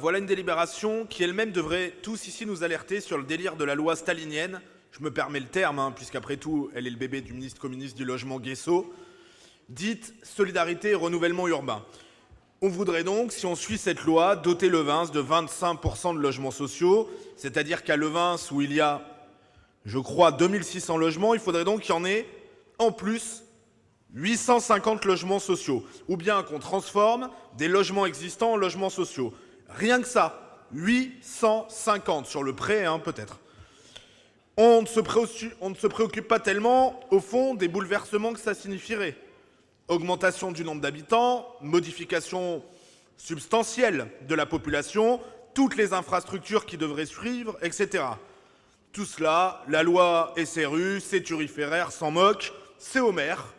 Voilà une délibération qui elle-même devrait tous ici nous alerter sur le délire de la loi stalinienne. Je me permets le terme, puisqu'après tout, elle est le bébé du ministre communiste du logement Guesso, dite solidarité et renouvellement urbain. On voudrait donc, si on suit cette loi, doter Levins de 25% de logements sociaux, c'est-à-dire qu'à Levins, où il y a, je crois, 2600 logements, il faudrait donc qu'il y en ait, en plus, 850 logements sociaux, ou bien qu'on transforme des logements existants en logements sociaux. Rien que ça, 850 sur le prêt, peut-être. On ne se préoccupe pas tellement, au fond, des bouleversements que ça signifierait. Augmentation du nombre d'habitants, modification substantielle de la population, toutes les infrastructures qui devraient suivre, etc. Tout cela, la loi SRU, c'est turiféraire, s'en moque, c'est au maire,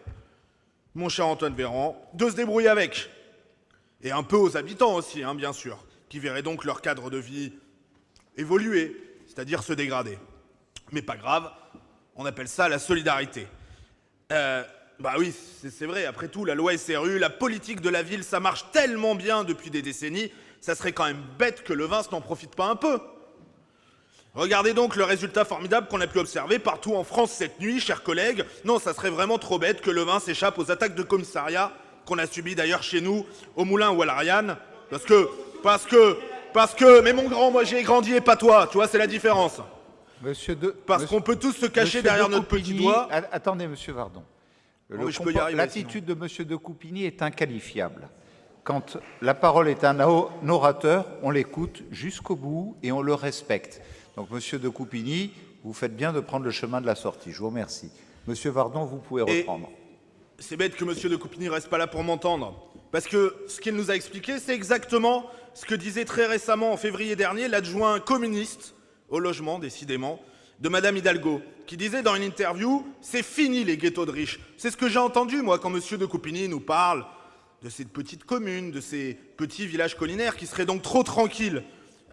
mon cher Antoine Véran, de se débrouiller avec. Et un peu aux habitants aussi, bien sûr, qui verraient donc leur cadre de vie évoluer, c'est-à-dire se dégrader. Mais pas grave, on appelle ça la solidarité. Bah oui, c'est vrai, après tout, la loi SRU, la politique de la ville, ça marche tellement bien depuis des décennies, ça serait quand même bête que Levins n'en profite pas un peu. Regardez donc le résultat formidable qu'on a pu observer partout en France cette nuit, chers collègues. Non, ça serait vraiment trop bête que Levins s'échappe aux attaques de commissariat qu'on a subies d'ailleurs chez nous, au Moulin ou à l'Ariane. Parce que, mais mon grand, moi j'ai grandi et pas toi, tu vois, c'est la différence. Parce qu'on peut tous se cacher derrière notre petit doigt. Attendez, monsieur Vardon. L'attitude de monsieur de Coupigny est inqualifiable. Quand la parole est à un orateur, on l'écoute jusqu'au bout et on le respecte. Donc, monsieur de Coupigny, vous faites bien de prendre le chemin de la sortie. Je vous remercie. Monsieur Vardon, vous pouvez reprendre. C'est bête que monsieur de Coupigny ne reste pas là pour m'entendre. Parce que ce qu'il nous a expliqué, c'est exactement ce que disait très récemment, en février dernier, l'adjoint communiste au logement, décidément, de madame Hidalgo, qui disait dans une interview « C'est fini les ghettos de riches ». C'est ce que j'ai entendu, moi, quand monsieur de Coupigny nous parle de ces petites communes, de ces petits villages collinaires qui seraient donc trop tranquilles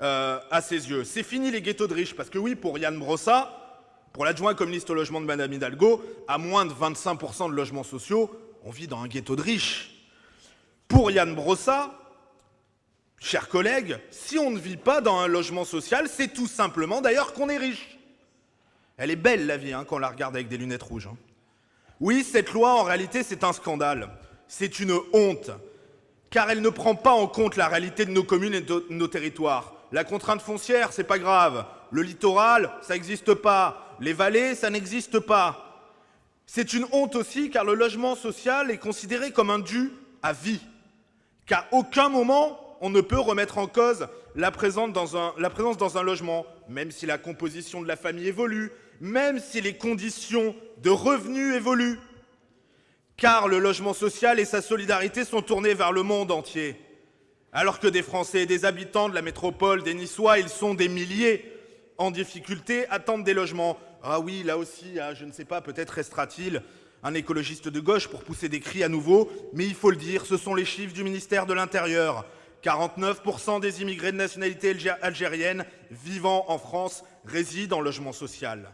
à ses yeux. C'est fini les ghettos de riches, parce que oui, pour Yann Brossa, pour l'adjoint communiste au logement de madame Hidalgo, à moins de 25% de logements sociaux, on vit dans un ghetto de riches. Pour Yann Brossa, chers collègues, si on ne vit pas dans un logement social, c'est tout simplement d'ailleurs qu'on est riche. Elle est belle la vie quand on la regarde avec des lunettes rouges. Oui, cette loi, en réalité, c'est un scandale. C'est une honte, car elle ne prend pas en compte la réalité de nos communes et de nos territoires. La contrainte foncière, c'est pas grave. Le littoral, ça n'existe pas. Les vallées, ça n'existe pas. C'est une honte aussi, car le logement social est considéré comme un dû à vie. Qu'à aucun moment, on ne peut remettre en cause la présence dans un logement, même si la composition de la famille évolue, même si les conditions de revenus évoluent. Car le logement social et sa solidarité sont tournés vers le monde entier. Alors que des Français et des habitants de la métropole, des Niçois, ils sont des milliers en difficulté, attendent des logements. Ah oui, là aussi, je ne sais pas, peut-être restera-t-il un écologiste de gauche pour pousser des cris à nouveau, mais il faut le dire, ce sont les chiffres du ministère de l'Intérieur. 49% des immigrés de nationalité algérienne vivant en France résident en logement social.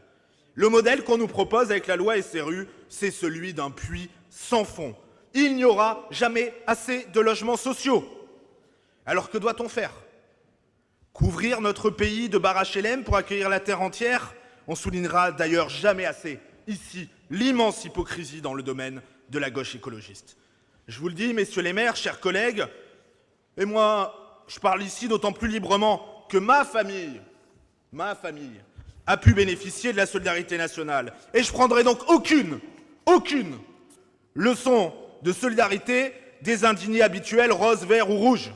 Le modèle qu'on nous propose avec la loi SRU, c'est celui d'un puits sans fond. Il n'y aura jamais assez de logements sociaux. Alors que doit-on faire? Couvrir notre pays de barres HLM pour accueillir la terre entière? On soulignera d'ailleurs jamais assez, ici, l'immense hypocrisie dans le domaine de la gauche écologiste. Je vous le dis, messieurs les maires, chers collègues, et moi, je parle ici d'autant plus librement que ma famille a pu bénéficier de la solidarité nationale. Et je prendrai donc aucune leçon de solidarité des indignés habituels rose, vert ou rouge.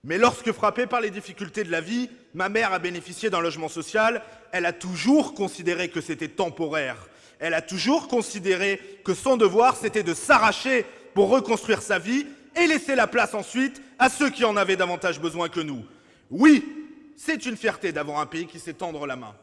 Mais lorsque frappée par les difficultés de la vie, ma mère a bénéficié d'un logement social, elle a toujours considéré que c'était temporaire. Elle a toujours considéré que son devoir, c'était de s'arracher pour reconstruire sa vie et laisser la place ensuite à ceux qui en avaient davantage besoin que nous. Oui, c'est une fierté d'avoir un pays qui sait tendre la main.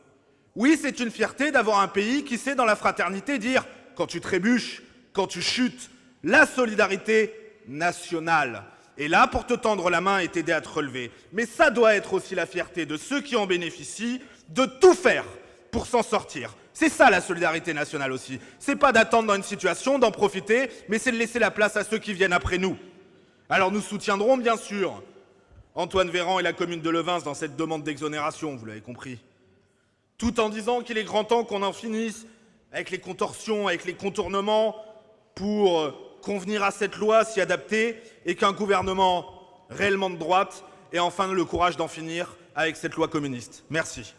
Oui, c'est une fierté d'avoir un pays qui sait dans la fraternité dire « quand tu trébuches, quand tu chutes, la solidarité nationale ». Et là, pour te tendre la main et t'aider à te relever. Mais ça doit être aussi la fierté de ceux qui en bénéficient, de tout faire pour s'en sortir. C'est ça la solidarité nationale aussi. C'est pas d'attendre dans une situation, d'en profiter, mais c'est de laisser la place à ceux qui viennent après nous. Alors nous soutiendrons bien sûr Antoine Véran et la commune de Levins dans cette demande d'exonération, vous l'avez compris. Tout en disant qu'il est grand temps qu'on en finisse avec les contorsions, avec les contournements, pour convenir à cette loi, s'y adapter, et qu'un gouvernement réellement de droite ait enfin le courage d'en finir avec cette loi communiste. Merci.